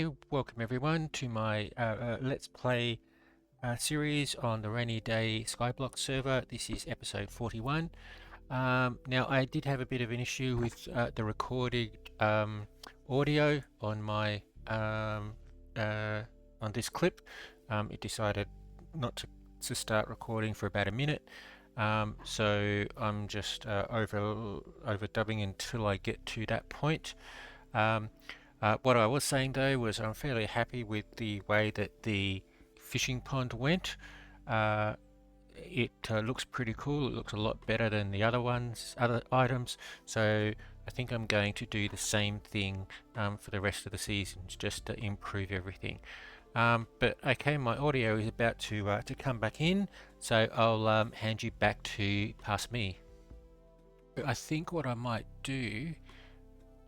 Hey, welcome everyone to my Let's Play series on the Rainy Day Skyblock server. This is episode 41. Now, I did have a bit of an issue with the recorded audio on my on this clip. It decided not to start recording for about a minute. So I'm just overdubbing until I get to that point. What I was saying though was I'm fairly happy with the way that the fishing pond went. It looks pretty cool. It looks a lot better than the other items. So I think I'm going to do the same thing for the rest of the seasons, just to improve everything. But okay, my audio is about to come back in, so I'll hand you back to past me. I think what I might do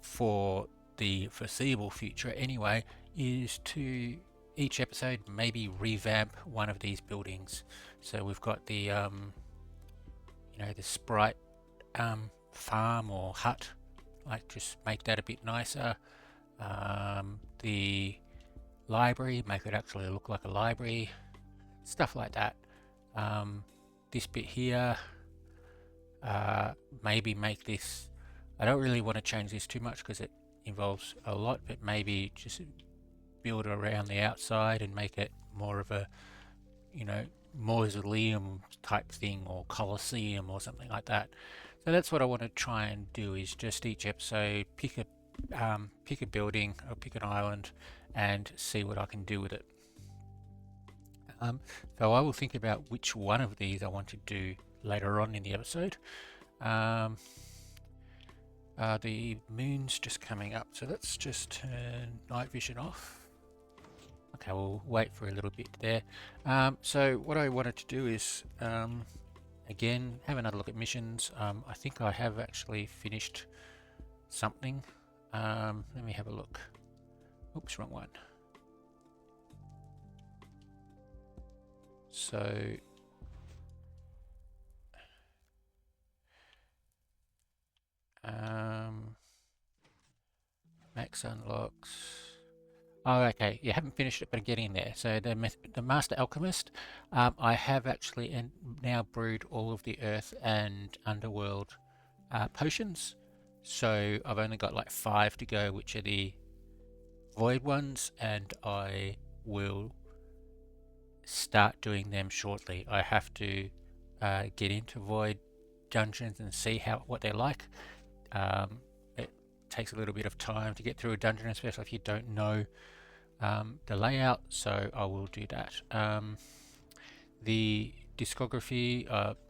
for the foreseeable future anyway is to each episode maybe revamp one of these buildings. So we've got the the sprite farm or hut, like just make that a bit nicer. The library, make it actually look like a library, stuff like that. This bit here, maybe make this, I don't really want to change this too much because it involves a lot, but maybe just build around the outside and make it more of a, mausoleum type thing, or coliseum or something like that. So that's what I want to try and do, is just each episode pick a building or pick an island and see what I can do with it. So I will think about which one of these I want to do later on in the episode. The moon's just coming up, so let's just turn night vision off. Okay, we'll wait for a little bit there. So what I wanted to do is, again, have another look at missions. I think I have actually finished something. Let me have a look. Oops, wrong one. So max unlocks. Oh, okay. You haven't finished it, but getting there. So the Master Alchemist, I have actually now brewed all of the Earth and Underworld potions. So I've only got like 5 to go, which are the Void ones, and I will start doing them shortly. I have to get into Void dungeons and see what they're like. It takes a little bit of time to get through a dungeon, especially if you don't know the layout, so I will do that. The discography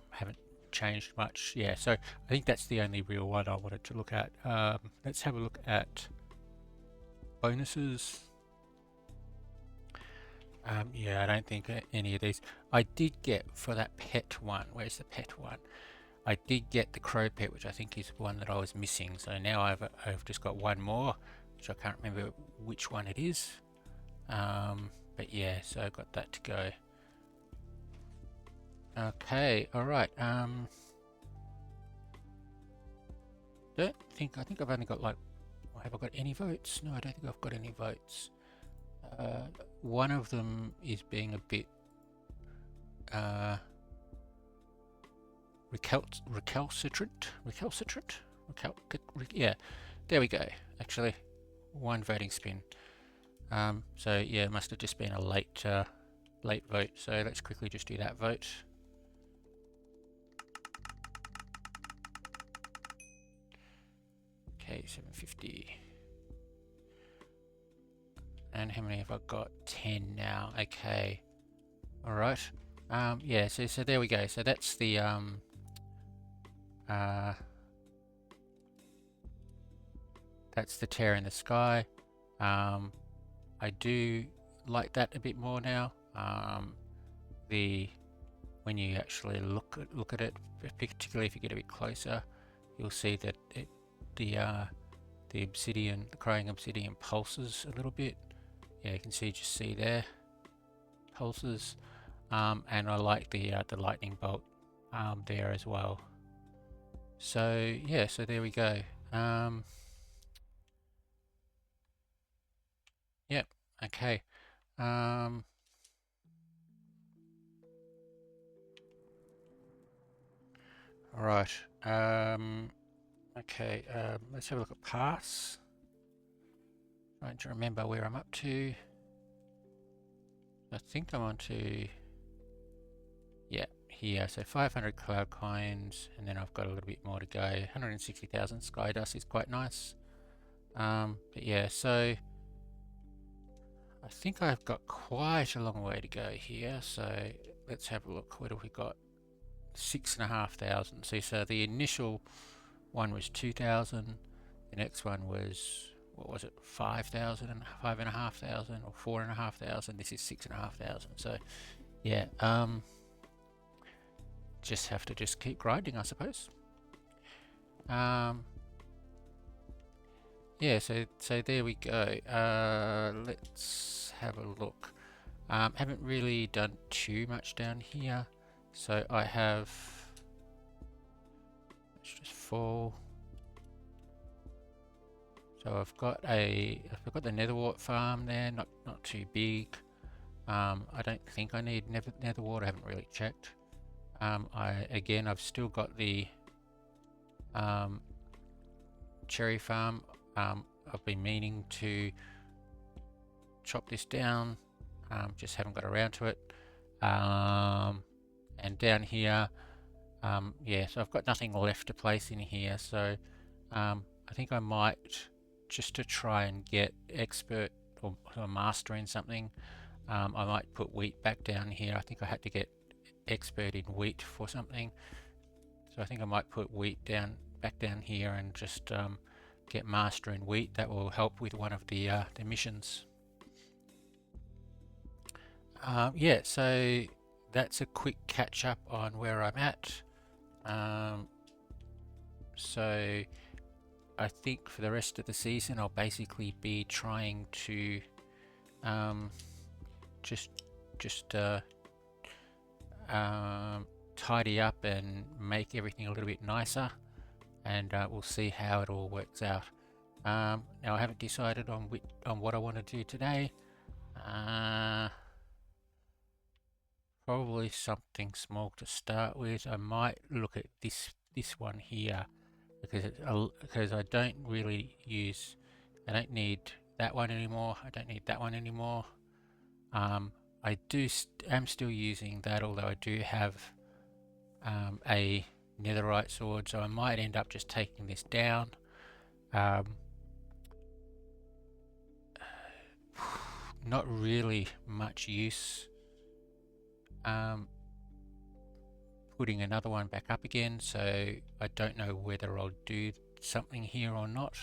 haven't changed much. Yeah, so I think that's the only real one I wanted to look at. Let's have a look at bonuses. Yeah, I don't think any of these. I did get for that pet one. Where's the pet one? I did get the crow pet, which I think is one that I was missing. So now I've just got one more, which I can't remember which one it is. But yeah, so I've got that to go. Okay, all right. I think I've only got like. Have I got any votes? No, I don't think I've got any votes. One of them is being a bit recalcitrant. Yeah, there we go. Actually, one voting spin. So yeah, it must have just been a late vote. So let's quickly just do that vote. Okay, 750. And how many have I got? 10 now. Okay. All right. Yeah. So there we go. So that's the that's the tear in the sky. I do like that a bit more now. When you actually look at it, particularly if you get a bit closer, you'll see that the obsidian, the crowing obsidian, pulses a little bit. Yeah, you can just see there, pulses. And I like the lightning bolt there as well. So yeah, so there we go. Yep. Okay. Right. Okay. Let's have a look at pass. Trying to remember where I'm up to. I think I'm on to, yeah, here. So 500 cloud coins, and then I've got a little bit more to go. 160,000 sky dust is quite nice. But yeah, so I think I've got quite a long way to go here. So let's have a look. What have we got? 6,500. See, so the initial one was 2,000. The next one was, what was it? 5,000 and 5,500 or 4,500. This is 6,500. So yeah, just have to just keep grinding, I suppose. Yeah, so there we go. Let's have a look. Haven't really done too much down here, so I have. Let's just fall. So I've got the netherwort farm there, not too big. I don't think I need netherwort. I haven't really checked. I've still got the cherry farm. I've been meaning to chop this down, just haven't got around to it. And down here, yeah, so I've got nothing left to place in here. So I think I might, just to try and get expert or master in something, I might put wheat back down here. I think I had to get expert in wheat for something. So I think I might put wheat back down here and just get master in wheat. That will help with one of the missions. Yeah, so that's a quick catch up on where I'm at. So I think for the rest of the season I'll basically be trying to just tidy up and make everything a little bit nicer, and we'll see how it all works out. Now I haven't decided on what I want to do today. Probably something small to start with. I might look at this one here, because I don't really use. I don't need that one anymore. I don't need that one anymore. I am still using that, although I do have a netherite sword, so I might end up just taking this down. Not really much use putting another one back up again, so I don't know whether I'll do something here or not.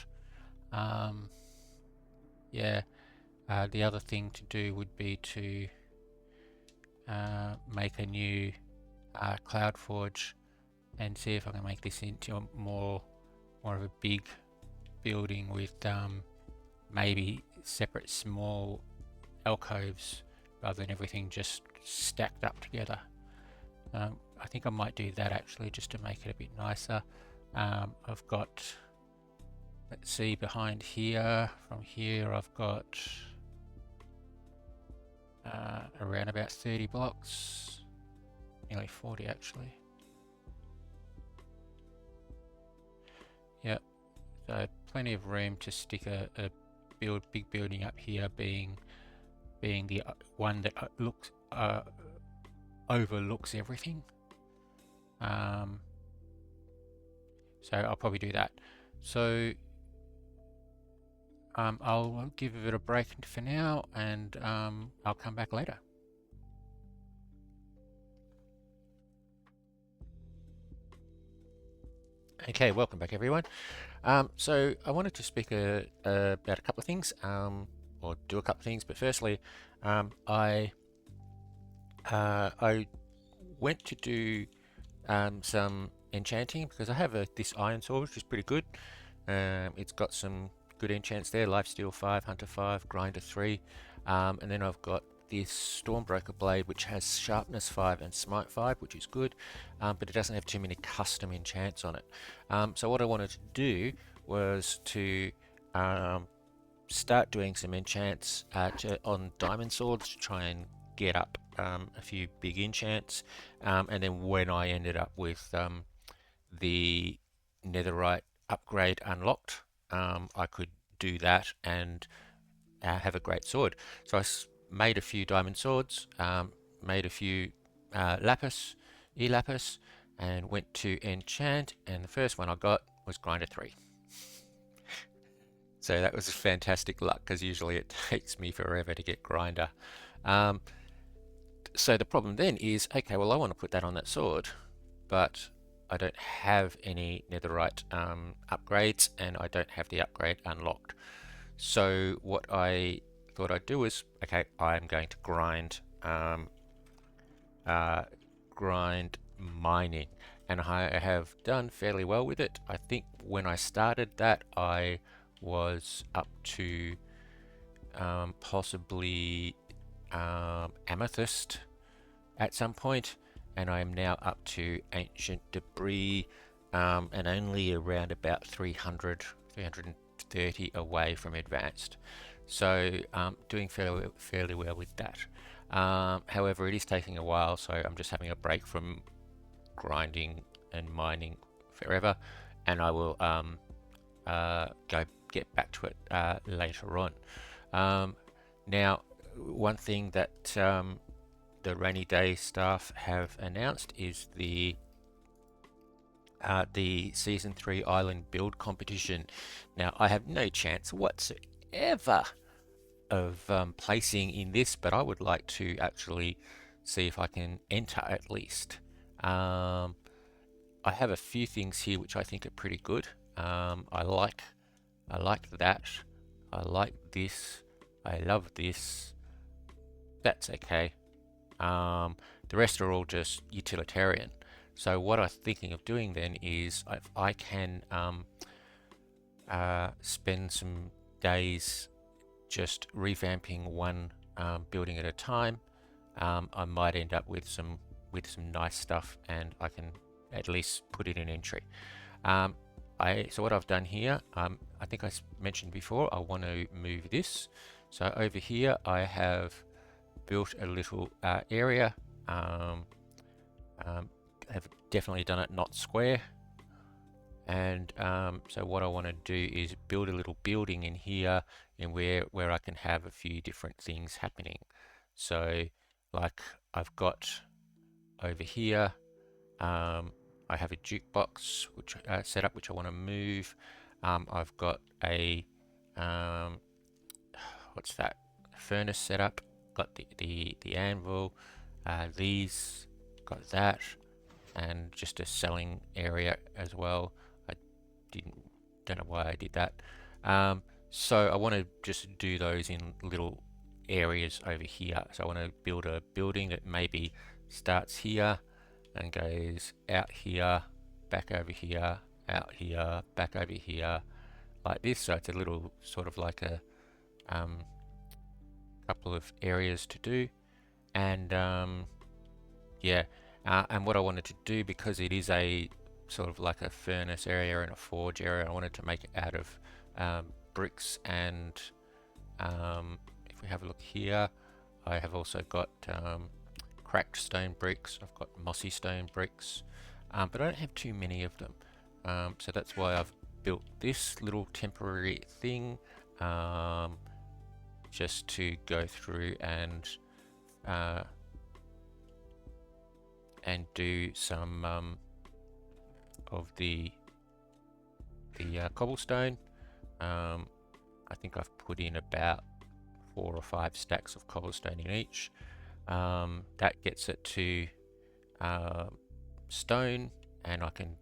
Yeah, the other thing to do would be to make a new cloud forge and see if I can make this into a more of a big building with maybe separate small alcoves rather than everything just stacked up together. I think I might do that actually, just to make it a bit nicer. I've got, let's see, behind here, from here I've got around about 30 blocks, nearly 40 actually. Yep, so plenty of room to stick a big building up here, being the one that overlooks everything. So I'll probably do that. So I'll give it a break for now, and I'll come back later. Okay, welcome back everyone. So I wanted to speak about a couple of things, or do a couple of things, but firstly, I went to do some enchanting, because I have this iron sword, which is pretty good. It's got some good enchants there: Lifesteal 5, Hunter 5, Grinder 3, and then I've got this Stormbreaker blade, which has Sharpness 5 and Smite 5, which is good, but it doesn't have too many custom enchants on it. So what I wanted to do was to start doing some enchants on diamond swords to try and get up a few big enchants, and then when I ended up with the netherite upgrade unlocked, I could do that and have a great sword. So I made a few diamond swords, made a few lapis, e-lapis, and went to enchant, and the first one I got was grinder 3. So that was fantastic luck, because usually it takes me forever to get grinder. So the problem then is, okay, well I want to put that on that sword, but I don't have any netherite upgrades, and I don't have the upgrade unlocked. So what I thought I'd do is, okay, I'm going to grind grind mining, and I have done fairly well with it. I think when I started that, I was up to possibly amethyst at some point, and I am now up to ancient debris, and only around about 330 away from advanced. So doing fairly well with that. However, it is taking a while, so I'm just having a break from grinding and mining forever, and I will go get back to it later on. Now, one thing that the rainy day staff have announced is the Season 3 Island Build Competition. Now, I have no chance whatsoever of placing in this, but I would like to actually see if I can enter at least. I have a few things here which I think are pretty good. I like that. I like this. I love this. That's okay. The rest are all just utilitarian. So what I'm thinking of doing then is, if I can spend some days just revamping one building at a time, I might end up with some nice stuff, and I can at least put it in entry. So what I've done here, I think I mentioned before, I want to move this. So over here I have built a little area. Have definitely done it not square, and so what I want to do is build a little building in here, and where I can have a few different things happening. So like I've got over here, I have a jukebox which set up, which I want to move. I've got a what's that, furnace set up, got the anvil, these, got that, and just a selling area as well. I don't know why I did that. So I want to just do those in little areas over here. So I want to build a building that maybe starts here and goes out here, back over here, out here, back over here, like this. So it's a little sort of like a couple of areas to do, and yeah. And what I wanted to do, because it is a sort of like a furnace area and a forge area, I wanted to make it out of bricks, and if we have a look here, I have also got cracked stone bricks, I've got mossy stone bricks, but I don't have too many of them, so that's why I've built this little temporary thing, just to go through and do some of the cobblestone. I think I've put in about 4 or 5 stacks of cobblestone in each. That gets it to stone, and I can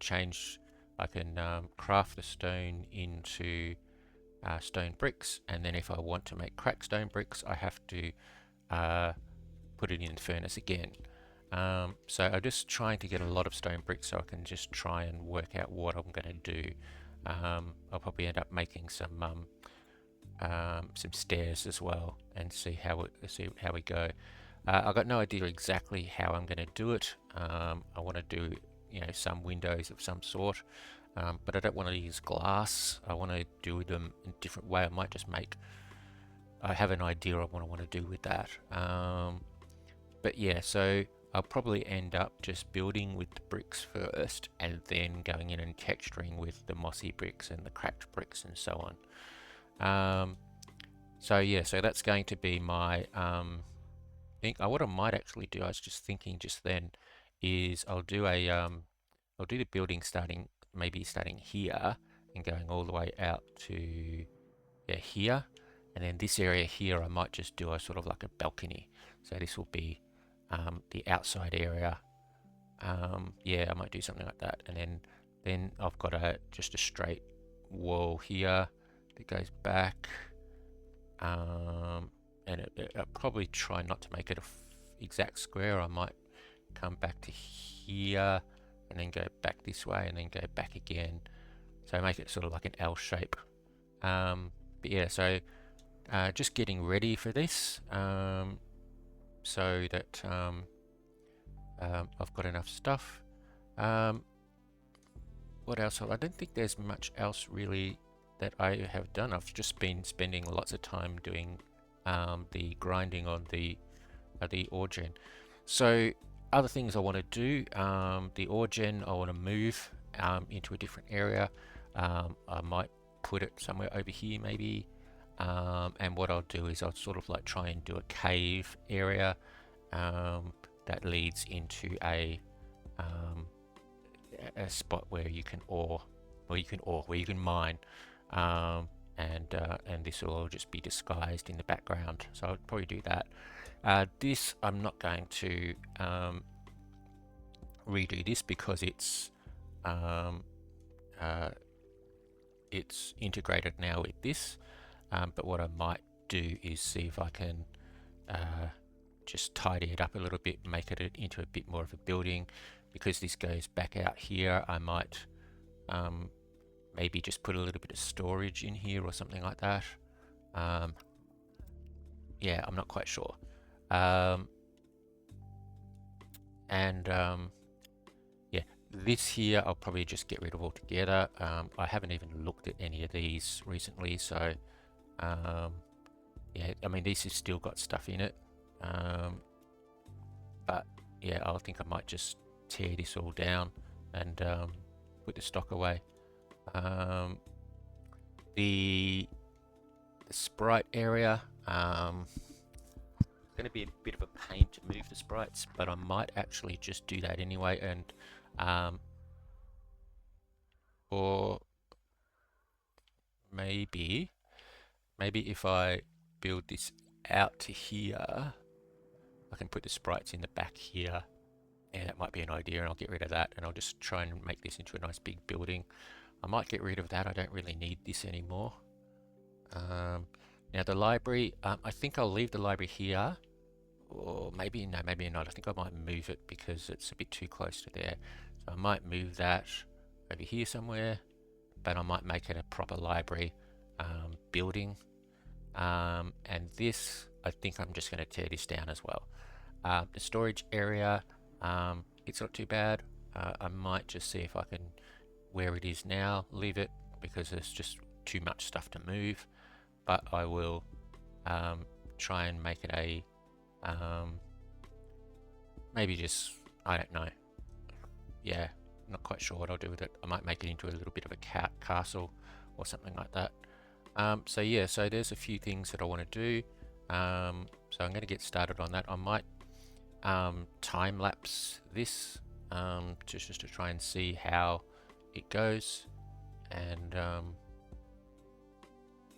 craft the stone into stone bricks, and then if I want to make cracked stone bricks, I have to put it in the furnace again. So I'm just trying to get a lot of stone bricks so I can just try and work out what I'm going to do. I'll probably end up making some stairs as well, and see how we go. I've got no idea exactly how I'm going to do it. I want to do you know, some windows of some sort. But I don't want to use glass. I want to do them in a different way. I might just make, I have an idea of what I want to do with that. But yeah, so I'll probably end up just building with the bricks first and then going in and texturing with the mossy bricks and the cracked bricks and so on. So yeah, so that's going to be my what I might actually do, I was just thinking just then, is I'll do the building maybe starting here and going all the way out to here, and then this area here I might just do a sort of like a balcony. So this will be the outside area. Yeah, I might do something like that, and then I've got just a straight wall here that goes back, and I'll probably try not to make it a exact square. I might come back to here and then go back this way and then go back again, so make it sort of like an L shape. But yeah, so just getting ready for this, so that I've got enough stuff. What else? I don't think there's much else really that I have done. I've just been spending lots of time doing the grinding on the ore gen. So other things I want to do, the ore gen I want to move into a different area. I might put it somewhere over here maybe, and what I'll do is I'll sort of like try and do a cave area that leads into a spot where you can mine, and this will all just be disguised in the background. So I'll probably do that. This I'm not going to redo this because it's integrated now with this. But what I might do is see if I can just tidy it up a little bit, make it into a bit more of a building. Because this goes back out here, I might maybe just put a little bit of storage in here or something like that. Yeah, I'm not quite sure. Yeah, this here I'll probably just get rid of altogether. I haven't even looked at any of these recently, so yeah, I mean, this has still got stuff in it, but yeah, I think I might just tear this all down and put the stock away. The sprite area, going to be a bit of a pain to move the sprites, but I might actually just do that anyway, and or maybe if I build this out to here, I can put the sprites in the back here. Yeah, that might be an idea, and I'll get rid of that, and I'll just try and make this into a nice big building. I might get rid of that. I don't really need this anymore. Now the library, I think I'll leave the library here, or maybe no, maybe not. I think I might move it because it's a bit too close to there. So I might move that over here somewhere, but I might make it a proper library building. And this, I think I'm just going to tear this down as well. The storage area, it's not too bad. I might just see if I can, where it is now, leave it because there's just too much stuff to move. But I will try and make it a maybe just, I don't know. Yeah, not quite sure what I'll do with it. I might make it into a little bit of a castle or something like that. So yeah, so there's a few things that I want to do. So I'm going to get started on that. I might time lapse this just to try and see how it goes, and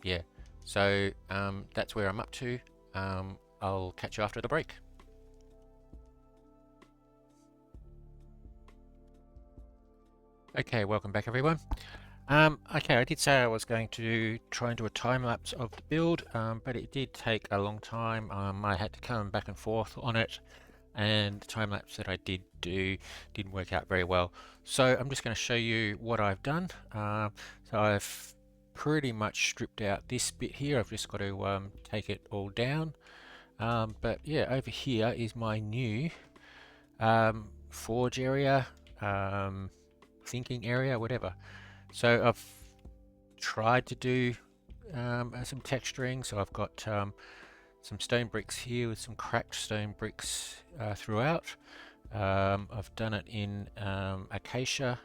yeah, so that's where I'm up to. I'll catch you after the break. Okay, welcome back everyone. Okay, I did say I was going to try and do a time lapse of the build, but it did take a long time. I had to come back and forth on it, and the time lapse that I did do didn't work out very well. So I'm just going to show you what I've done. So I've pretty much stripped out this bit here. I've just got to take it all down. But yeah, over here is my new forge area. thinking area, whatever. So I've tried to do some texturing. So I've got some stone bricks here with some cracked stone bricks throughout. I've done it in acacia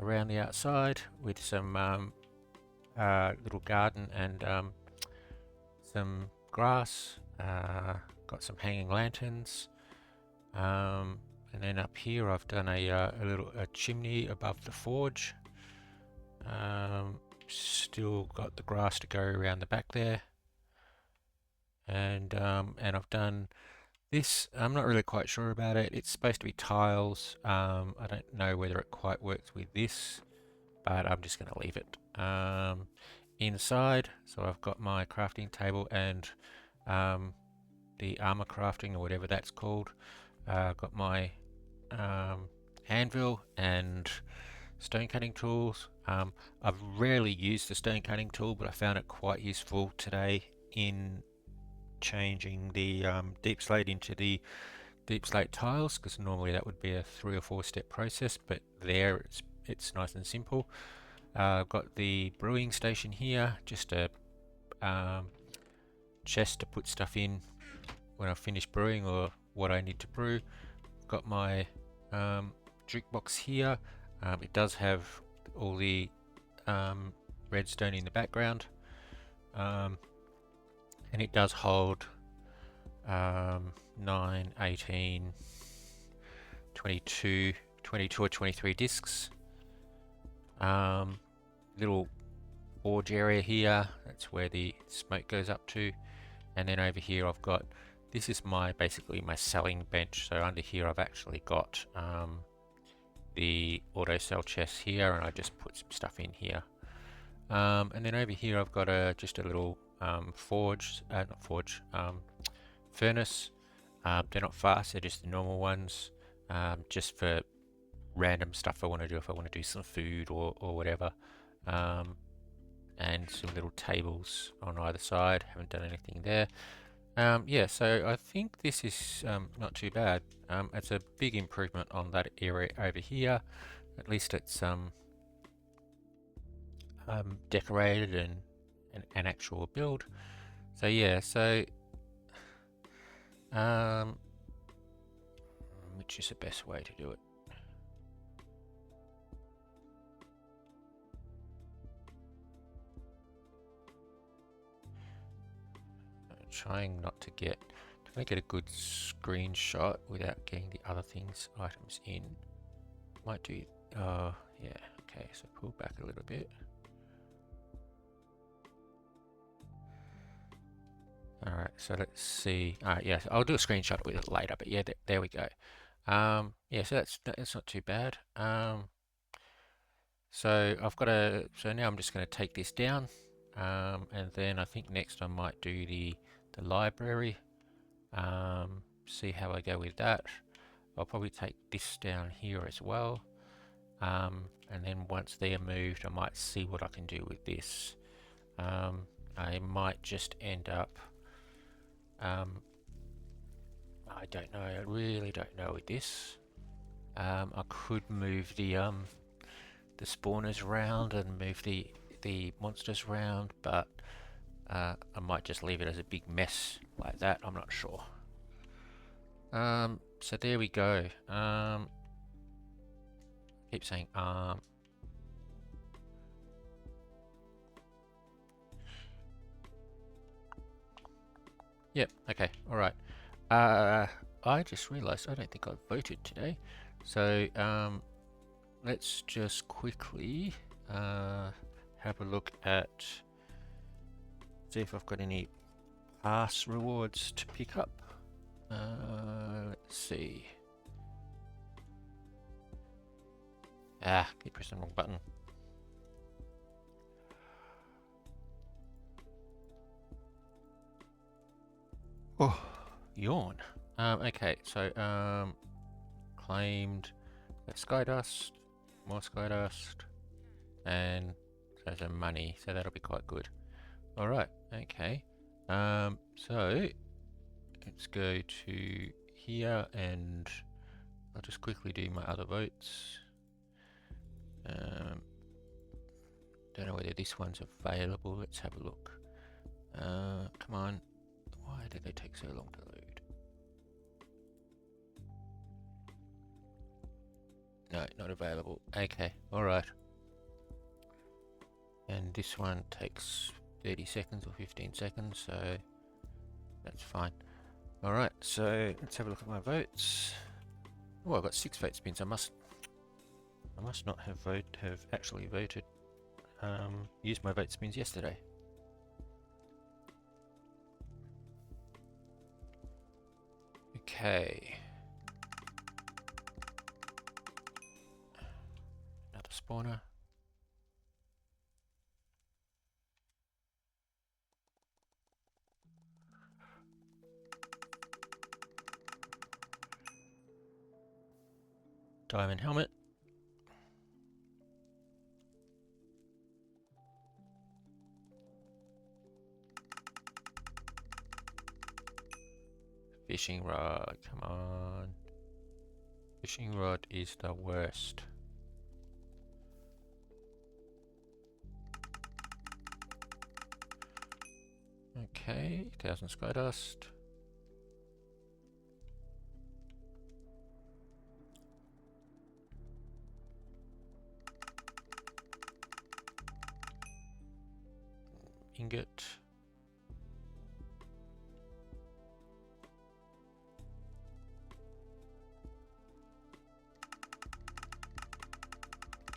around the outside with some little garden and some grass. Got some hanging lanterns, and then up here I've done a chimney above the forge. Still got the grass to go around the back there, and I've done this. I'm not really quite sure about it. It's supposed to be tiles. I don't know whether it quite works with this, but I'm just going to leave it. Inside, so I've got my crafting table and the armor crafting or whatever that's called. Got my anvil and stone cutting tools. I've rarely used the stone cutting tool, but I found it quite useful today in changing the deep slate into the deep slate tiles, because normally that would be a 3 or 4 step process, but there it's nice and simple. I've got the brewing station here, just a chest to put stuff in when I finish brewing or what I need to brew. Got my jukebox here. It does have all the redstone in the background, and it does hold 9, 18, 22 or 23 discs. Little forge area here, that's where the smoke goes up to. And then over here I've got, this is basically my selling bench. So under here I've actually got the auto sell chest here, and I just put some stuff in here. And then over here I've got just a little furnace. They're not fast, they're just the normal ones, just for random stuff I want to do, if I want to do some food or whatever. And some little tables on either side. Haven't done anything there. Yeah, so I think this is not too bad. It's a big improvement on that area over here. At least it's decorated and an actual build. So yeah, so which is the best way to do it? Trying not to get a good screenshot without getting the other items in. Might do, yeah, okay, so pull back a little bit. Alright, so let's see. Yeah, I'll do a screenshot with it later, but yeah, there we go. Yeah, so that's not too bad. So now I'm just going to take this down, and then I think next I might do the library. See how I go with that. I'll probably take this down here as well, and then once they're moved I might see what I can do with this. I might just end up, I don't know, I really don't know with this. I could move the spawners around and move the monsters around, but I might just leave it as a big mess like that. I'm not sure. So there we go. Keep saying Yep. Okay. All right. I just realised I don't think I voted today. So let's just quickly have a look at, see if I've got any pass rewards to pick up. Let's see. Keep pressing the wrong button. Oh, yawn. Okay, so claimed Skydust, more Skydust, and there's some money, so that'll be quite good. All right, okay. So let's go to here and I'll just quickly do my other votes. Don't know whether this one's available. Let's have a look. Come on. Why did they take so long to load? No, not available. Okay, alright. And this one takes 30 seconds or 15 seconds, so that's fine. Alright, so let's have a look at my votes. Oh, I've got 6 vote spins. I must not have actually voted. Used my vote spins yesterday. Okay. Another spawner. Diamond helmet. Fishing rod, come on. Fishing rod is the worst. Okay, 1000 Skydust. Ingot.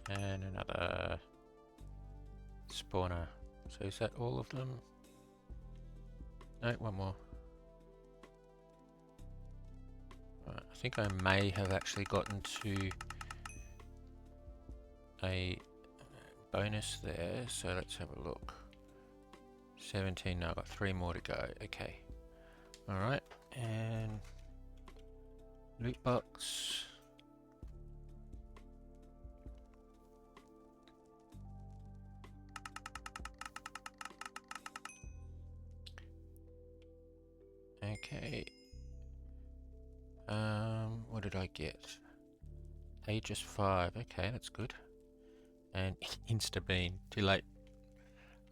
And another spawner. So is that all of them? No, one more. Right, I think I may have actually gotten to a bonus there, so let's have a look. 17, no, I've got 3 more to go. Okay. Alright, and loot box. Okay. What did I get? Aegis 5. Okay, that's good. And Instabeam. Too late.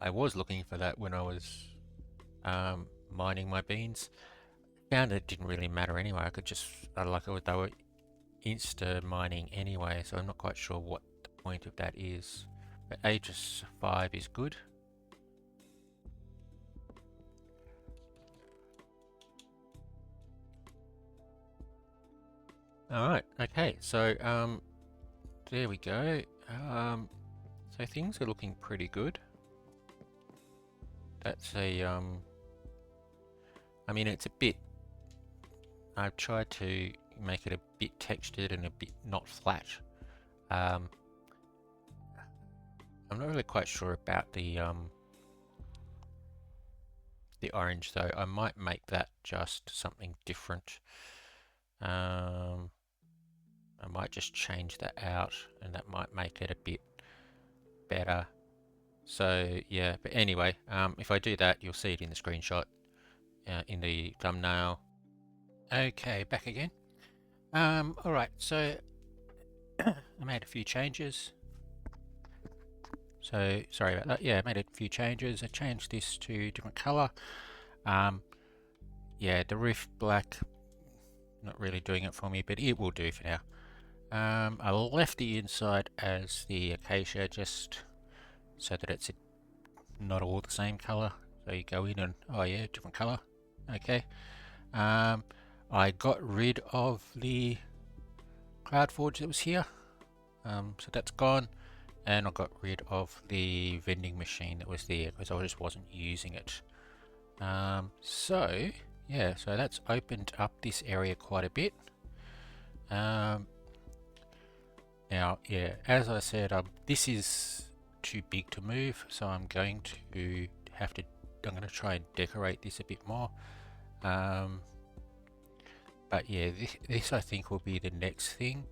I was looking for that when I was mining my beans. Found it didn't really matter anyway. I could just they were insta mining anyway, so I'm not quite sure what the point of that is. But Aegis 5 is good. Alright, okay, so there we go. So things are looking pretty good. That's a I mean, it's a bit, I've tried to make it a bit textured and a bit not flat. I'm not really quite sure about the orange though. I might make that just something different. I might just change that out and that might make it a bit better. So yeah, but anyway, if I do that, you'll see it in the screenshot, in the thumbnail. Okay, back again. Alright, so I made a few changes. So sorry about that. Yeah, I made a few changes. I changed this to a different color. Yeah, the Rift Black, not really doing it for me, but it will do for now. I left the inside as the acacia just so that it's not all the same color. So you go in and, oh yeah, different color. Okay. I got rid of the CloudForge that was here. So that's gone. And I got rid of the vending machine that was there because I just wasn't using it. So yeah, so that's opened up this area quite a bit. Now, yeah, as I said, this is too big to move, so I'm going to try and decorate this a bit more. But yeah, this I think will be the next thing,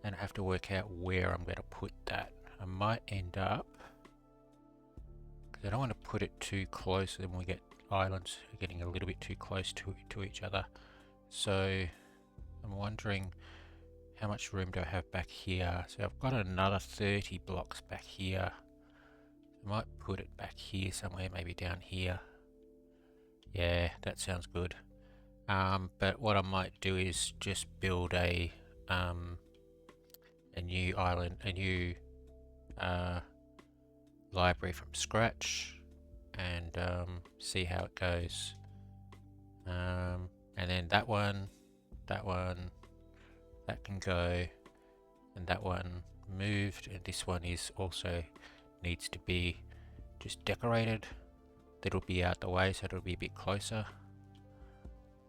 and I have to work out where I'm going to put that. I might end up, because I don't want to put it too close, then we get islands getting a little bit too close to each other. So I'm wondering how much room do I have back here? So I've got another 30 blocks back here. I might put it back here somewhere, maybe down here. Yeah, that sounds good. But what I might do is just build a new island, a new library from scratch, and see how it goes. And then that one, that can go, and that one moved, and this one is also needs to be just decorated. That'll be out the way, so it'll be a bit closer.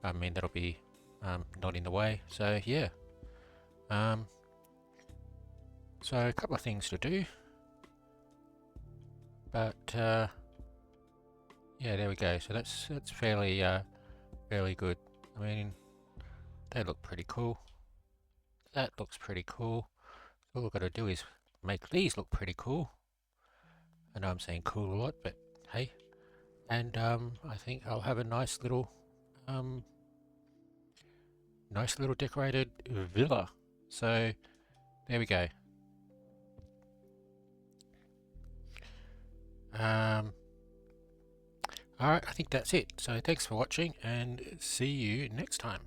I mean, that'll be not in the way. So yeah, so a couple of things to do, but yeah, there we go. So that's fairly fairly good. I mean, they look pretty cool. That looks pretty cool. All we've got to do is make these look pretty cool. I know I'm saying cool a lot, but hey. And I think I'll have a nice little decorated villa. So there we go. Alright, I think that's it. So thanks for watching, and see you next time.